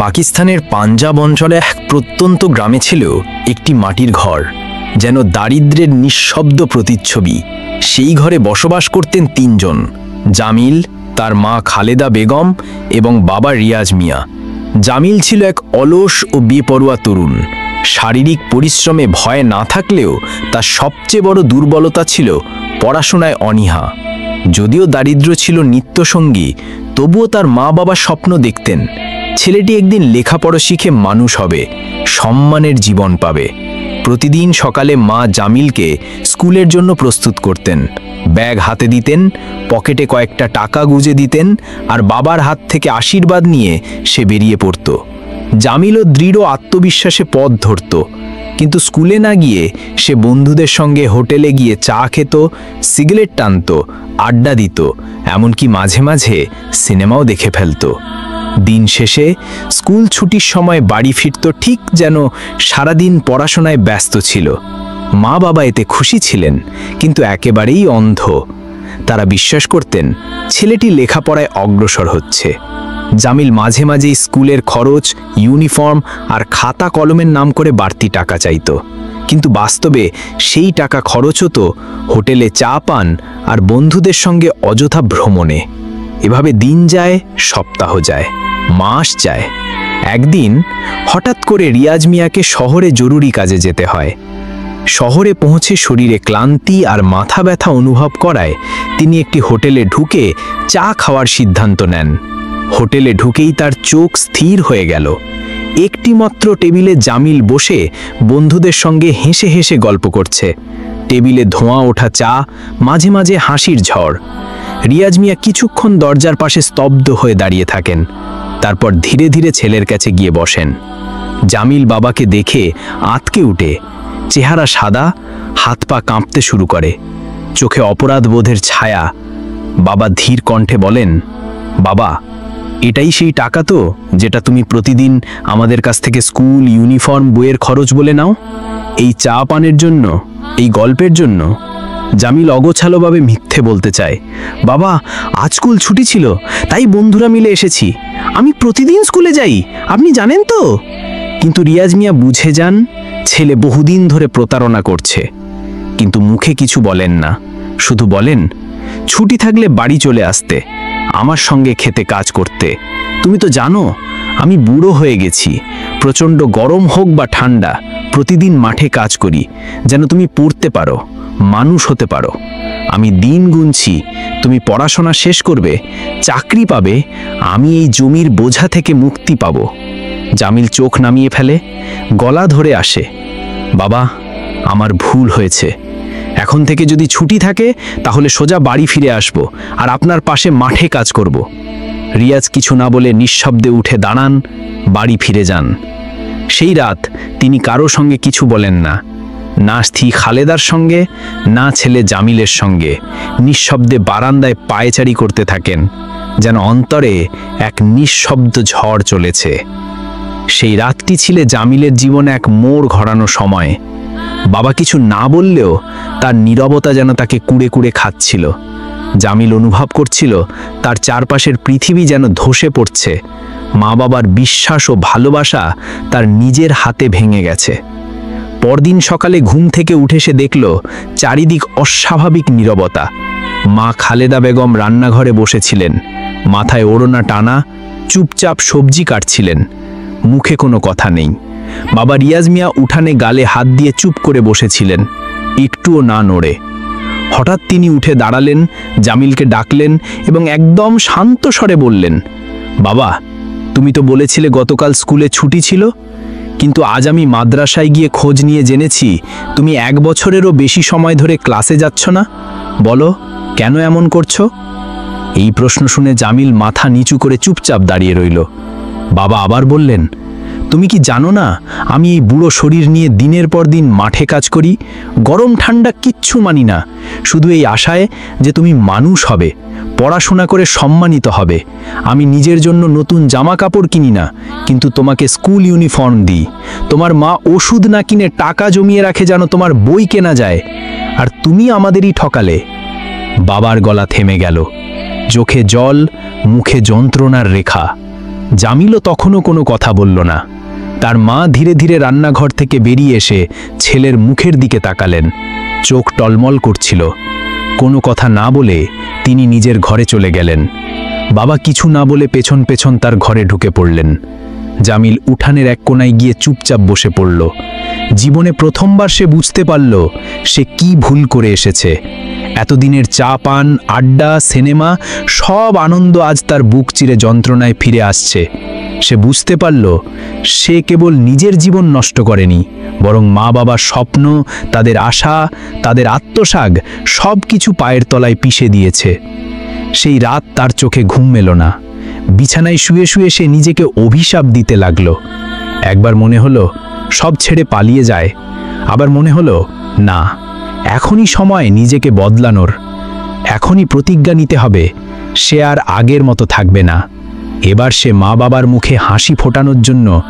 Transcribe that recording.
পাকিস্তানের পাঞ্জাব অঞ্চলে এক প্রত্যন্ত গ্রামে ছিল একটি মাটির ঘর, যেন দারিদ্র্যের নিঃশব্দ প্রতিচ্ছবি। সেই ঘরে বসবাস করতেন তিনজন: জামিল, তার মা খালেদা বেগম এবং বাবা রিয়াজ মিয়া। জামিল ছিল এক অলস ও বেপরোয়া তরুণ। শারীরিক পরিশ্রমে ভয় না থাকলেও তার সবচেয়ে বড় দুর্বলতা ছিল পড়াশোনায় অনীহা। যদিও দারিদ্র্য ছিল নিত্যসঙ্গী, তবুও তার মা বাবা স্বপ্ন দেখতেন ছেলেটি একদিন লেখাপড়া শিখে মানুষ হবে, সম্মানের জীবন পাবে। প্রতিদিন সকালে মা জামিলকে স্কুলের জন্য প্রস্তুত করতেন। ব্যাগ হাতে দিতেন, পকেটে কয়েকটা টাকা গুজে দিতেন, আর বাবার হাত থেকে আশীর্বাদ নিয়ে সে বেরিয়ে পড়ত। জামিলও দৃঢ় আত্মবিশ্বাসে পথ ধরত, কিন্তু স্কুলে না গিয়ে সে বন্ধুদের সঙ্গে হোটেলে গিয়ে চা খেত, সিগারেট টানত, আড্ডা দিত, এমনকি মাঝে মাঝে সিনেমাও দেখে ফেলত। দিন শেষে স্কুল ছুটির সময় বাড়ি ফিরত ঠিক যেন সারাদিন পড়াশোনায় ব্যস্ত ছিল। মা বাবা এতে খুশি ছিলেন, কিন্তু একেবারেই অন্ধ। তারা বিশ্বাস করতেন ছেলেটি লেখাপড়ায় অগ্রসর হচ্ছে। জামিল মাঝে মাঝেই স্কুলের খরচ, ইউনিফর্ম আর খাতা কলমের নাম করে বাড়তি টাকা চাইত, কিন্তু বাস্তবে সেই টাকা খরচ হতো হোটেলে চা পান আর বন্ধুদের সঙ্গে অযথা ভ্রমণে। এভাবে দিন যায়, সপ্তাহ যায়, মাস যায়। একদিন হঠাৎ করে রিয়াজ মিয়াকে শহরে জরুরি কাজে যেতে হয়। শহরে পৌঁছে শরীরে ক্লান্তি আর মাথা ব্যথা অনুভব করায় তিনি একটি হোটেলে ঢুকে চা খাওয়ার সিদ্ধান্ত নেন। হোটেলে ঢুকেই তার চোখ স্থির হয়ে গেল। একটি মাত্র টেবিলে জামিল বসে বন্ধুদের সঙ্গে হেসে হেসে গল্প করছে। টেবিলে ধোঁয়া ওঠা চা, মাঝে মাঝে হাসির ঝড়। রিয়াজ মিয়া কিছুক্ষণ দরজার পাশে স্তব্ধ হয়ে দাঁড়িয়ে থাকেন, তারপর ধীরে ধীরে ছেলের কাছে গিয়ে বসেন। জামিল বাবাকে দেখে আঁতকে উঠে, চেহারা সাদা, হাত পা কাঁপতে শুরু করে, চোখে অপরাধ বোধের ছায়া। বাবা ধীর কণ্ঠে বলেন, বাবা, এটাই সেই টাকা তো যেটা তুমি প্রতিদিন আমাদের কাছ থেকে স্কুল, ইউনিফর্ম, বইয়ের খরচ বলে নাও? এই চা পানের জন্য, এই গল্পের জন্য? জামিল অগোছালোভাবে মিথ্যে বলতে চায়, বাবা, আজ স্কুল ছুটি ছিল, তাই বন্ধুরা মিলে এসেছি। আমি প্রতিদিন স্কুলে যাই, আপনি জানেন তো। কিন্তু রিয়াজ মিয়া বুঝে যান ছেলে বহুদিন ধরে প্রতারণা করছে, কিন্তু মুখে কিছু বলেন না, শুধু বলেন, ছুটি থাকলে বাড়ি চলে আসতে, আমার সঙ্গে খেতে কাজ করতে। তুমি তো জানো আমি বুড়ো হয়ে গেছি, প্রচণ্ড গরম হোক বা ঠান্ডা প্রতিদিন মাঠে কাজ করি, যেন তুমি পড়তে পারো, মানুষ হতে পারো। আমি দিন গুনছি, তুমি পড়াশোনা শেষ করবে, চাকরি পাবে, আমি এই জমির বোঝা থেকে মুক্তি পাব। জামিল চোখ নামিয়ে ফেলে, গলা ধরে আসে, বাবা, আমার ভুল হয়েছে। এখন থেকে যদি ছুটি থাকে তাহলে সোজা বাড়ি ফিরে আসব আর আপনার পাশে মাঠে কাজ করব। রিয়াজ কিছু না বলে নিঃশব্দে উঠে দাঁড়ান, বাড়ি ফিরে যান। সেই রাত তিনি কারো সঙ্গে কিছু বলেন না, না স্ত্রী খালেদার সঙ্গে, না ছেলে জামিলের সঙ্গে। নিঃশব্দে বারান্দায় পায়চারি করতে থাকেন, যেন অন্তরে এক নিঃশব্দ ঝড় চলেছে। সেই রাতটি ছিল জামিলের জীবনে এক মোড় ঘোরানো সময়। বাবা কিছু না বললেও তার নীরবতা যেন তাকে কুড়ে কুড়ে খাচ্ছিল। জামিল অনুভব করছিল তার চারপাশের পৃথিবী যেন ধসে পড়ছে। মা বাবার বিশ্বাস ও ভালোবাসা তার নিজের হাতে ভেঙে গেছে। পরদিন সকালে ঘুম থেকে উঠে সে দেখল চারিদিক অস্বাভাবিক নীরবতা। মা খালেদা বেগম রান্নাঘরে বসেছিলেন, মাথায় ওড়না টানা, চুপচাপ সবজি কাটছিলেন, মুখে কোনো কথা নেই। বাবা রিয়াজ মিয়া উঠানে গালে হাত দিয়ে চুপ করে বসেছিলেন, একটুও না নড়ে। হঠাৎ তিনি উঠে দাঁড়ালেন, জামিলকে ডাকলেন এবং একদম শান্ত স্বরে বললেন, বাবা, তুমি তো বলেছিলে গতকাল স্কুলে ছুটি ছিল, কিন্তু আজ আমি মাদ্রাসায় গিয়ে খোঁজ নিয়ে জেনেছি তুমি 1 বছরেরও বেশি সময় ধরে ক্লাসে যাচ্ছ না। বলো, কেন এমন করছো? এই প্রশ্ন শুনে জামিল মাথা নিচু করে চুপচাপ দাঁড়িয়ে রইল। বাবা আবার বললেন, তুমি কি জানো না আমি এই বুড়ো শরীর নিয়ে দিনের পর দিন মাঠে কাজ করি, গরম ঠান্ডা কিচ্ছু মানি না, শুধু এই আশায় যে তুমি মানুষ হবে, পড়াশোনা করে সম্মানিত হবে। আমি নিজের জন্য নতুন জামা কাপড় কিনি না, কিন্তু তোমাকে স্কুল ইউনিফর্ম দিই। তোমার মা ওষুধ না কিনে টাকা জমিয়ে রাখে যেন তোমার বই কেনা যায়, আর তুমি আমাদেরই ঠকালে। বাবার গলা থেমে গেল, চোখে জল, মুখে যন্ত্রণার রেখা। জামিলও তখনও কোনো কথা বলল না। তার মা ধীরে ধীরে রান্নাঘর থেকে বেরিয়ে এসে ছেলের মুখের দিকে তাকালেন। চোখ টলমল করছিল। কোনো কথা না বলে তিনি নিজের ঘরে চলে গেলেন। বাবা কিছু না বলে পেছন পেছন তার ঘরে ঢুকে পড়লেন। জামিল উঠানের এক কোণায় গিয়ে চুপচাপ বসে পড়ল। জীবনে প্রথমবার সে বুঝতে পারল সে কি ভুল করে এসেছে। এতদিনের চা পান, আড্ডা, সিনেমা, সব আনন্দ আজ তার বুক চিরে যন্ত্রণায় ফিরে আসছে। সে বুঝতে পারল সে কেবল নিজের জীবন নষ্ট করেনি, বরং মা বাবার স্বপ্ন, তাদের আশা, তাদের আত্মসাগ সব কিছু পায়ের তলায় পিষে দিয়েছে। সেই রাত তার চোখে ঘুম এলো না। বিছানায় শুয়ে শুয়ে সে নিজেকে অভিশাপ দিতে লাগল। একবার মনে হলো সব ছেড়ে পালিয়ে যায়, আবার মনে হলো না, এখনই সময় নিজেকে বদলানোর। এখনই প্রতিজ্ঞা নিতে হবে সে আর আগের মতো থাকবে না। এবার সে মা বাবার মুখে হাসি ফোটানোর জন্য